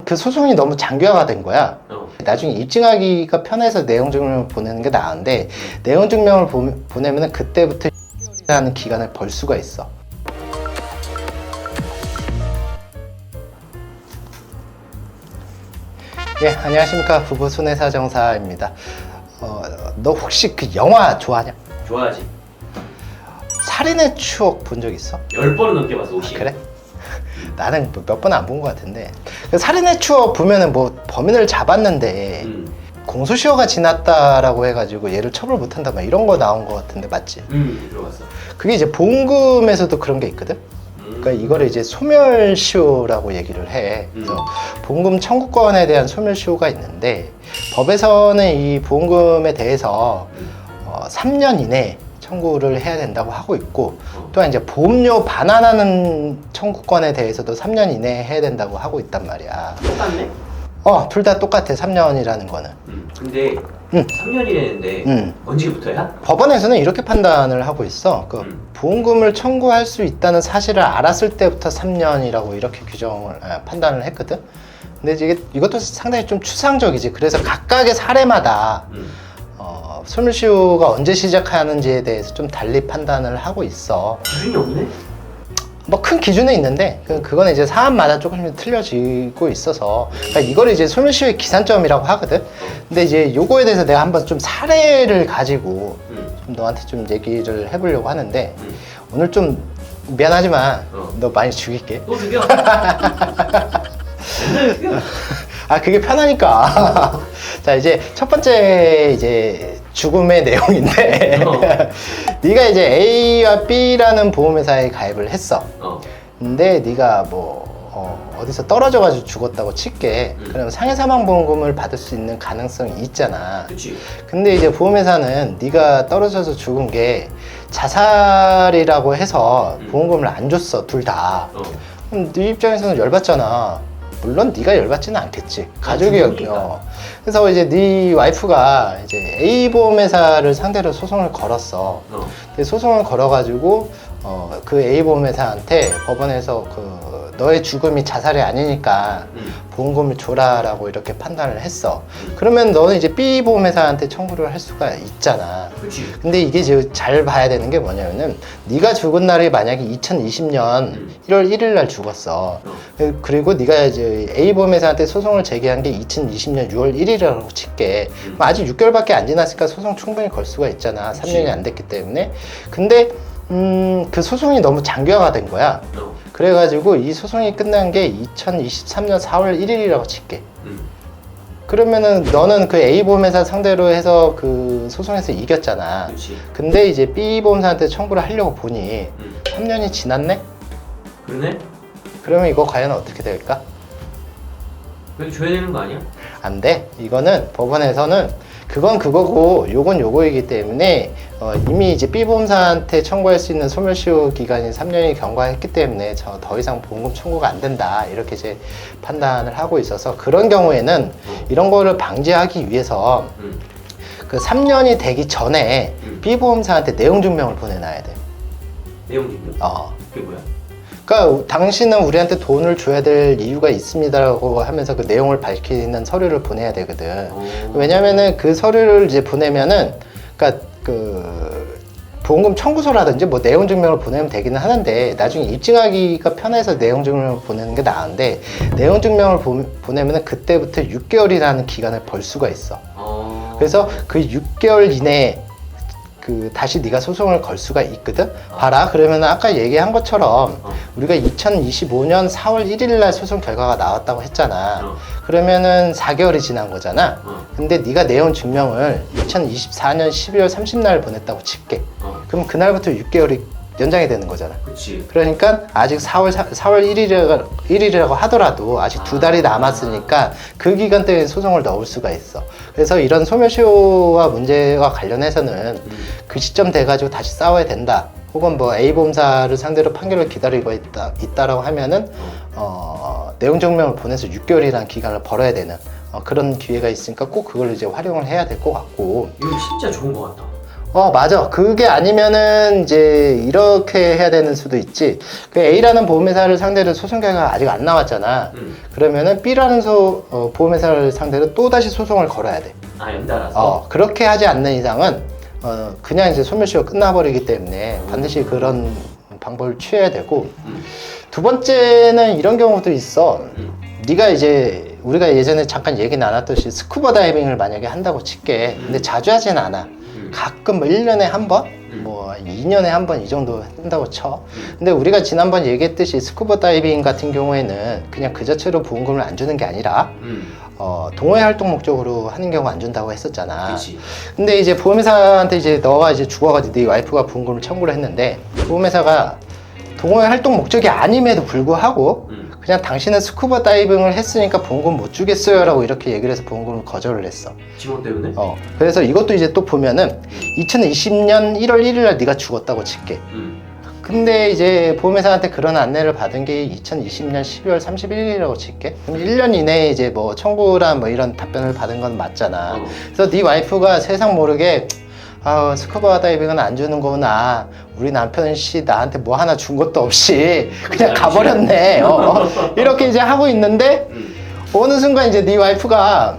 그 소송이 너무 장기화가 된 거야. 나중에 입증하기가 편해서 내용 증명을 보내는 게 나은데 내용 증명을 보내면은 그때부터 라는 기간을 벌 수가 있어. 예, 안녕하십니까. 부부 손해사정사입니다. 너 혹시 그 영화 좋아하냐? 좋아하지. 살인의 추억 본 적 있어? 10번은 넘게 봤어, 혹시. 그래? 나는 몇 번 안 본 것 같은데 그 살인의 추억 보면은 뭐 범인을 잡았는데 공소시효가 지났다라고 해가지고 얘를 처벌 못한다 막 이런 거 나온 것 같은데 맞지? 들어봤어. 그게 이제 보험금에서도 그런 게 있거든? 그러니까 이거를 이제 소멸시효라고 얘기를 해. 그래서 보험금 청구권에 대한 소멸시효가 있는데 법에서는 이 보험금에 대해서 3년 이내에 청구를 해야 된다고 하고 있고 또한 이제 보험료 반환하는 청구권에 대해서도 3년 이내에 해야 된다고 하고 있단 말이야. 똑같네? 둘 다 똑같아. 3년이라는 거는. 근데 3년이랬는데 언제부터야? 법원에서는 이렇게 판단을 하고 있어. 그 보험금을 청구할 수 있다는 사실을 알았을 때부터 3년이라고 이렇게 판단을 했거든. 근데 이것도 상당히 좀 추상적이지. 그래서 각각의 사례마다 소멸시효가 언제 시작하는지에 대해서 좀 달리 판단을 하고 있어. 기준이 없네? 뭐 큰 기준은 있는데 그거는 이제 사안마다 조금씩 틀려지고 있어서 그러니까 이거를 이제 소멸시효의 기산점이라고 하거든. 근데 이제 요거에 대해서 내가 한번 좀 사례를 가지고 좀 너한테 좀 얘기를 해보려고 하는데 오늘 좀 미안하지만 너 많이 죽일게. 또 죽여? 맨날 죽여? 그게 편하니까. 자, 이제 첫 번째 이제 죽음의 내용인데 네가 이제 A와 B라는 보험회사에 가입을 했어. 근데 네가 뭐 어디서 떨어져가지고 죽었다고 칠게. 그러면 상해사망보험금을 받을 수 있는 가능성이 있잖아. 그치. 근데 이제 보험회사는 네가 떨어져서 죽은 게 자살이라고 해서 보험금을 안 줬어, 둘 다. 그럼 네 입장에서는 열받잖아. 물론 네가 열받지는 않겠지. 가족이 여겨. 그래서 이제 네 와이프가 이제 A 보험회사를 상대로 소송을 걸었어. 근데 소송을 걸어가지고 그 A 보험회사한테 법원에서 너의 죽음이 자살이 아니니까 보험금을 줘라라고 이렇게 판단을 했어. 그러면 너는 이제 B 보험회사한테 청구를 할 수가 있잖아. 그치. 근데 이게 이제 잘 봐야 되는 게 뭐냐면은 네가 죽은 날이 만약에 2020년 1월 1일 날 죽었어. 그리고 네가 이제 A 보험회사한테 소송을 제기한 게 2020년 6월 1일이라고 칠게. 아직 6개월밖에 안 지났으니까 소송 충분히 걸 수가 있잖아. 3년이 안 됐기 때문에. 근데 그 소송이 너무 장기화가 된 거야. 그래가지고 이 소송이 끝난 게 2023년 4월 1일이라고 칠게. 그러면은 너는 그 A 보험회사 상대로 해서 그 소송에서 이겼잖아. 그치. 근데 이제 B 보험사한테 청구를 하려고 보니 3년이 지났네? 그러네? 그러면 이거 과연 어떻게 될까? 그래도 줘야 되는 거 아니야? 안 돼. 이거는 법원에서는 그건 그거고 요건 요거이기 때문에 이미 이제 B보험사한테 청구할 수 있는 소멸시효 기간이 3년이 경과했기 때문에 더 이상 보험금 청구가 안 된다 이렇게 이제 판단을 하고 있어서 그런 경우에는 이런 거를 방지하기 위해서 그 3년이 되기 전에 B보험사한테 내용 증명을 보내놔야 돼. 내용 증명? 그게 뭐야? 그러니까 당신은 우리한테 돈을 줘야 될 이유가 있습니다라고 하면서 그 내용을 밝히는 서류를 보내야 되거든. 왜냐면은 그 서류를 이제 보내면은 그러니까 그 보험금 청구서라든지 뭐 내용 증명을 보내면 되기는 하는데 나중에 입증하기가 편해서 내용 증명을 보내는 게 나은데 내용 증명을 보내면은 그때부터 6개월이라는 기간을 벌 수가 있어. 그래서 그 6개월 이내에 다시 네가 소송을 걸 수가 있거든. 봐라. 그러면 아까 얘기한 것처럼 우리가 2025년 4월 1일 날 소송 결과가 나왔다고 했잖아. 그러면은 4개월이 지난 거잖아. 근데 네가 내용 증명을 2024년 12월 30날 보냈다고 칠게. 그럼 그날부터 6개월이 연장이 되는 거잖아. 그치. 그러니까 아직 4월 1일이라고 하더라도 아직 2달이 남았으니까 그 기간 때문에 소송을 넣을 수가 있어. 그래서 이런 소멸시효와 문제와 관련해서는 그 시점 돼가지고 다시 싸워야 된다. 혹은 뭐 A보험사를 상대로 판결을 기다리고 있다라고 하면은 내용 증명을 보내서 6개월이라는 기간을 벌어야 되는 그런 기회가 있으니까 꼭 그걸 이제 활용을 해야 될 것 같고. 이거 진짜 좋은 것 같다. 맞아. 그게 아니면은 이제 이렇게 해야 되는 수도 있지. 그 A라는 보험회사를 상대로 소송 결과가 아직 안 나왔잖아. 그러면은 B라는 보험회사를 상대로 또 다시 소송을 걸어야 돼. 아, 연달아서? 그렇게 하지 않는 이상은 그냥 이제 소멸시효가 끝나버리기 때문에 반드시 그런 방법을 취해야 되고, 두 번째는 이런 경우도 있어. 네가 이제 우리가 예전에 잠깐 얘기 나눴듯이 스쿠버 다이빙을 만약에 한다고 칠게. 근데 자주 하진 않아. 가끔 뭐 1년에 한 번? 뭐 2년에 한 번 이 정도 한다고 쳐. 근데 우리가 지난번 얘기했듯이 스쿠버 다이빙 같은 경우에는 그냥 그 자체로 보험금을 안 주는 게 아니라 동호회 활동 목적으로 하는 경우 안 준다고 했었잖아. 그치. 근데 이제 보험회사한테 이제 너가 이제 죽어가지고 네 와이프가 보험금을 청구를 했는데, 보험회사가 동호회 활동 목적이 아님에도 불구하고 그냥 당신은 스쿠버 다이빙을 했으니까 보험금 못 주겠어요 라고 이렇게 얘기를 해서 보험금을 거절을 했어. 지원 때문에? 그래서 이것도 이제 또 보면은 2020년 1월 1일 날 네가 죽었다고 칠게. 근데 이제 보험회사한테 그런 안내를 받은 게 2020년 12월 31일이라고 칠게. 그럼 1년 이내에 이제 뭐 청구란 뭐 이런 답변을 받은 건 맞잖아. 그래서 네 와이프가 세상 모르게 스쿠버 다이빙은 안 주는 거구나. 우리 남편 씨 나한테 뭐 하나 준 것도 없이 그냥 가버렸네. 이렇게 이제 하고 있는데 어느 순간 이제 네 와이프가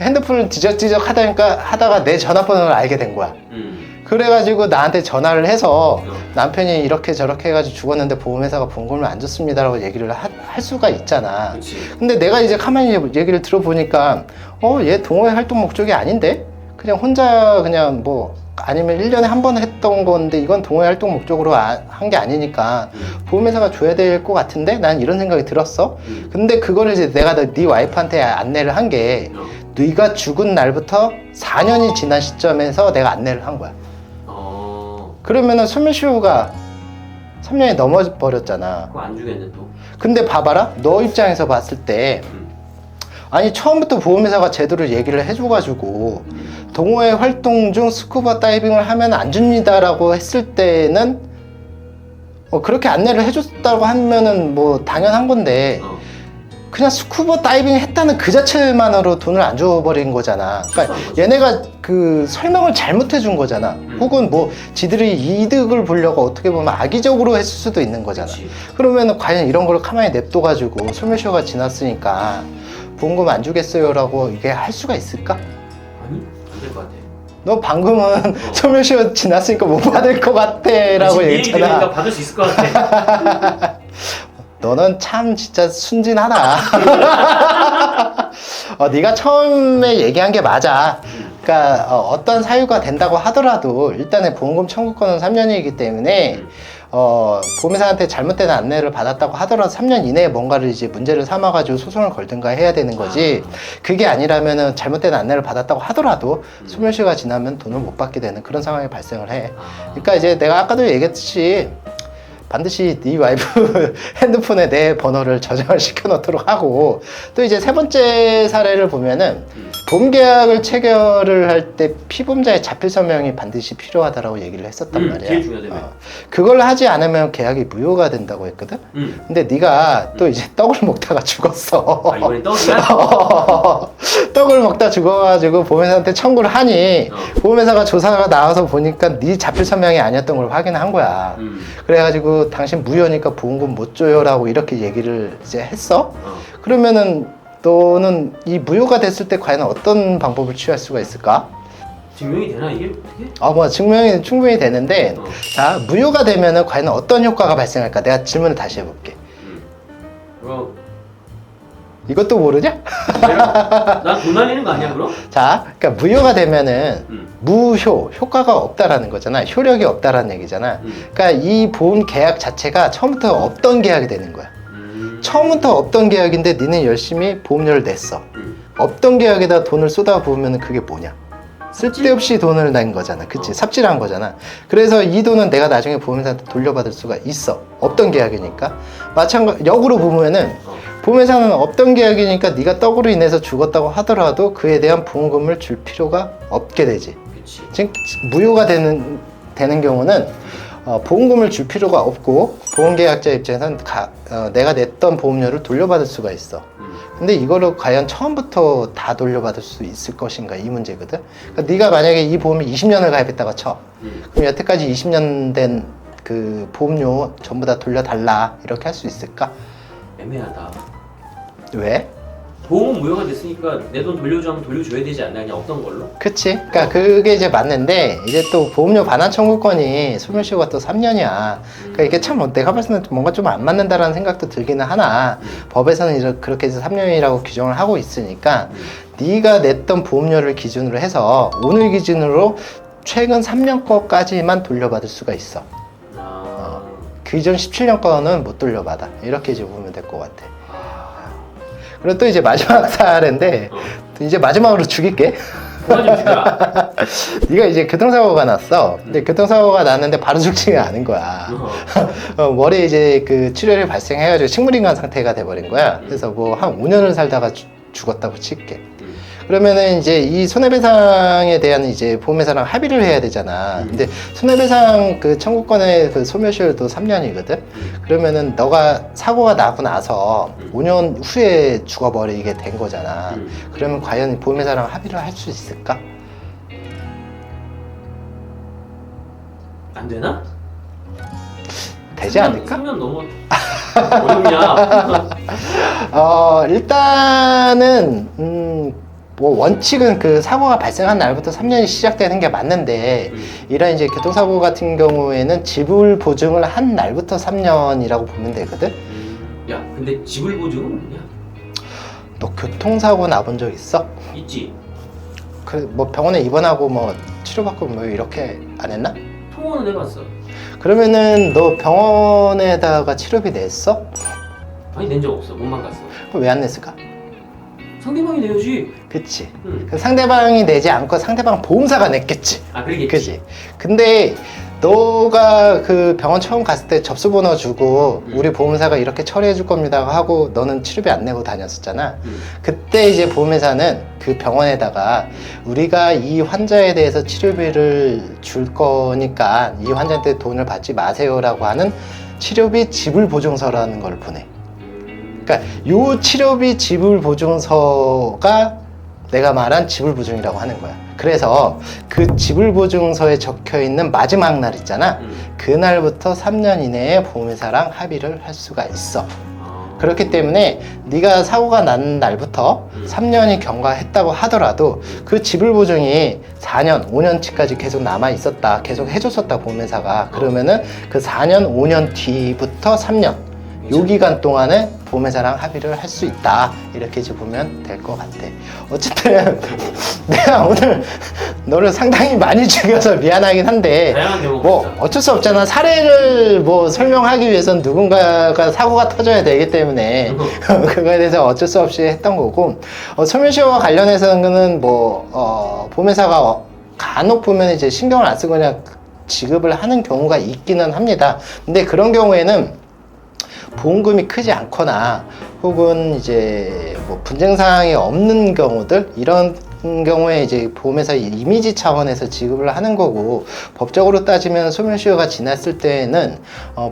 핸드폰을 뒤적뒤적 하다가 내 전화번호를 알게 된 거야. 그래가지고 나한테 전화를 해서 남편이 이렇게 저렇게 해가지고 죽었는데 보험회사가 보험금을 안 줬습니다라고 얘기를 할 수가 있잖아. 그치. 근데 내가 이제 가만히 얘기를 들어보니까 얘 동호회 활동 목적이 아닌데? 그냥 혼자 그냥 뭐 아니면 1년에 한 번 했던 건데 이건 동호회 활동 목적으로 한 게 아니니까 보험회사가 줘야 될 것 같은데? 난 이런 생각이 들었어. 근데 그거를 이제 내가 네 와이프한테 안내를 한 게 네가 죽은 날부터 4년이 지난 시점에서 내가 안내를 한 거야. 그러면은 소멸시효가 3년이 넘어버렸잖아. 그거 안 주겠네 또. 근데 봐봐라. 너 입장에서 봤을 때 아니 처음부터 보험회사가 제대로 얘기를 해줘가지고 동호회 활동 중 스쿠버 다이빙을 하면 안 줍니다라고 했을 때는 그렇게 안내를 해줬다고 하면은 뭐 당연한 건데 그냥 스쿠버 다이빙 했다는 그 자체만으로 돈을 안 줘버린 거잖아. 그러니까 얘네가 그 설명을 잘못해 준 거잖아. 혹은 뭐 지들이 이득을 보려고 어떻게 보면 악의적으로 했을 수도 있는 거잖아. 그치. 그러면 과연 이런 걸 가만히 냅둬가지고 소멸시효가 지났으니까 보험금 안 주겠어요라고 이게 할 수가 있을까? 아니, 안 될 것 같아. 너 방금은 소멸시효 지났으니까 못 받을 것 같아 라고 얘기 얘기했잖아. 들으니까 받을 수 있을 것 같아. 너는 참 진짜 순진하다. 네가 처음에 얘기한 게 맞아. 그러니까 어떤 사유가 된다고 하더라도 일단은 보험금 청구권은 3년이기 때문에 보험회사한테 잘못된 안내를 받았다고 하더라도 3년 이내에 뭔가를 이제 문제를 삼아가지고 소송을 걸든가 해야 되는 거지. 그게 아니라면은 잘못된 안내를 받았다고 하더라도 소멸시효가 지나면 돈을 못 받게 되는 그런 상황이 발생을 해. 그러니까 이제 내가 아까도 얘기했듯이 반드시 네 와이프 핸드폰에 내 번호를 저장을 시켜 놓도록 하고, 또 이제 세 번째 사례를 보면은 보험계약을 체결을 할 때 피보험자의 자필 서명이 반드시 필요하다라고 얘기를 했었단 말이야. 제일 중요하다며. 그걸 하지 않으면 계약이 무효가 된다고 했거든. 근데 네가 또 이제 떡을 먹다가 죽었어. 이번엔 떡이야? 떡을 먹다 죽어가지고 보험회사한테 청구를 하니 보험회사가 조사가 나와서 보니까 네 자필 서명이 아니었던 걸 확인한 거야. 그래가지고 당신 무효니까 보험금 못 줘요라고 이렇게 얘기를 이제 했어. 그러면은 너는 이 무효가 됐을 때 과연 어떤 방법을 취할 수가 있을까? 증명이 되나 이게 어떻게? 뭐 증명이 충분히 되는데, 자, 무효가 되면은 과연 어떤 효과가 발생할까? 내가 질문을 다시 해볼게. 이것도 모르냐? 난 돈 날리는 거 아니야 그럼? 자, 그러니까 무효가 되면은 무효, 효과가 없다라는 거잖아. 효력이 없다라는 얘기잖아. 그러니까 이 보험 계약 자체가 처음부터 없던 계약이 되는 거야. 처음부터 없던 계약인데 니는 열심히 보험료를 냈어. 없던 계약에다 돈을 쏟아부으면 그게 뭐냐? 쓸데없이 돈을 낸 거잖아. 그치? 삽질한 거잖아. 그래서 이 돈은 내가 나중에 보험회사한테 돌려받을 수가 있어. 없던 계약이니까. 역으로 보면은 보험회사는 없던 계약이니까 네가 떡으로 인해서 죽었다고 하더라도 그에 대한 보험금을 줄 필요가 없게 되지. 그치. 즉 무효가 되는 경우는 보험금을 줄 필요가 없고 보험계약자 입장에서는 내가 냈던 보험료를 돌려받을 수가 있어. 근데 이거를 과연 처음부터 다 돌려받을 수 있을 것인가 이 문제거든. 그러니까 네가 만약에 이 보험을 20년을 가입했다가 쳐. 그럼 여태까지 20년 된 그 보험료 전부 다 돌려달라 이렇게 할 수 있을까? 애매하다. 왜? 보험은 무효가 됐으니까 내 돈 돌려줘 하면 돌려줘야 되지 않나? 그냥 없던 걸로? 그치? 그러니까 그게 이제 맞는데 이제 또 보험료 반환 청구권이 소멸시효가 또 3년이야. 그러니까 이게 참 내가 봤을 때는 뭔가 좀 안 맞는다라는 생각도 들기는 하나 법에서는 이제 그렇게 해서 3년이라고 규정을 하고 있으니까 네가 냈던 보험료를 기준으로 해서 오늘 기준으로 최근 3년 거까지만 돌려받을 수가 있어. 그 이전 17년 거는 못 돌려받아. 이렇게 이제 보면 될 것 같아. 그리고 또 이제 마지막 사례인데 이제 마지막으로 죽일게. 그만 좀 주라. 네가 이제 교통사고가 났어. 근데 교통사고가 났는데 바로 죽지가 않은 거야. 머리에 이제 그 출혈이 발생해가지고 식물인간 상태가 돼버린 거야. 그래서 뭐 한 5년을 살다가 죽었다고 칠게. 그러면은 이제 이 손해배상에 대한 이제 보험회사랑 합의를 해야 되잖아. 근데 손해배상 그 청구권의 그 소멸시효도 3년이거든. 그러면은 너가 사고가 나고 나서 5년 후에 죽어버리게 된 거잖아. 그러면 과연 보험회사랑 합의를 할 수 있을까? 안 되나? 되지 않을까? 3년 넘어. 어렵냐? 일단은 뭐 원칙은 그 사고가 발생한 날부터 3년이 시작되는 게 맞는데 이런 이제 교통사고 같은 경우에는 지불 보증을 한 날부터 3년이라고 보면 되거든. 야, 근데 지불 보증은 뭐냐? 너 교통사고 나본 적 있어? 있지. 그 뭐 병원에 입원하고 뭐 치료받고 뭐 이렇게 안 했나? 통원은 해봤어. 그러면은 너 병원에다가 치료비 냈어? 아니 낸 적 없어. 몸만 갔어. 그럼 왜 안 냈을까? 상대방이 내야지. 그치. 응. 그 상대방이 내지 않고 상대방 보험사가 냈겠지. 아, 그러겠지. 그지. 근데 너가 그 병원 처음 갔을 때 접수번호 주고 우리 보험사가 이렇게 처리해 줄 겁니다 하고 너는 치료비 안 내고 다녔었잖아. 그때 이제 보험회사는 그 병원에다가 우리가 이 환자에 대해서 치료비를 줄 거니까 이 환자한테 돈을 받지 마세요라고 하는 치료비 지불 보증서라는 걸 보내. 그러니까 요 치료비 지불 보증서가 내가 말한 지불 보증이라고 하는 거야. 그래서 그 지불 보증서에 적혀 있는 마지막 날 있잖아. 그날부터 3년 이내에 보험회사랑 합의를 할 수가 있어. 그렇기 때문에 네가 사고가 난 날부터 3년이 경과했다고 하더라도 그 지불 보증이 4년, 5년치까지 계속 남아 있었다, 계속 해줬었다 보험회사가. 그러면은 그 4년, 5년 뒤부터 3년 요 기간 동안에 보험회사랑 합의를 할 수 있다, 이렇게 이제 보면 될 것 같아. 어쨌든 내가 오늘 너를 상당히 많이 죽여서 미안하긴 한데 다양한 경우가 뭐 있다. 어쩔 수 없잖아. 사례를 뭐 설명하기 위해서는 누군가가 사고가 터져야 되기 때문에 그거에 대해서 어쩔 수 없이 했던 거고, 소멸시효와 관련해서는 뭐 보험회사가 간혹 보면 이제 신경을 안 쓰고 그냥 지급을 하는 경우가 있기는 합니다. 근데 그런 경우에는 보험금이 크지 않거나 혹은 이제 뭐 분쟁 사항이 없는 경우들, 이런 경우에 이제 보험회사의 이미지 차원에서 지급을 하는 거고, 법적으로 따지면 소멸시효가 지났을 때에는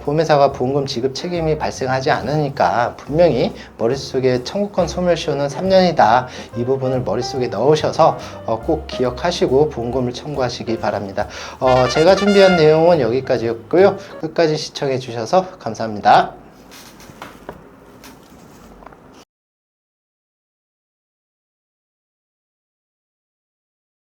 보험회사가 보험금 지급 책임이 발생하지 않으니까 분명히 머릿속에 청구권 소멸시효는 3년이다, 이 부분을 머릿속에 넣으셔서 꼭 기억하시고 보험금을 청구하시기 바랍니다. 제가 준비한 내용은 여기까지였고요. 끝까지 시청해 주셔서 감사합니다.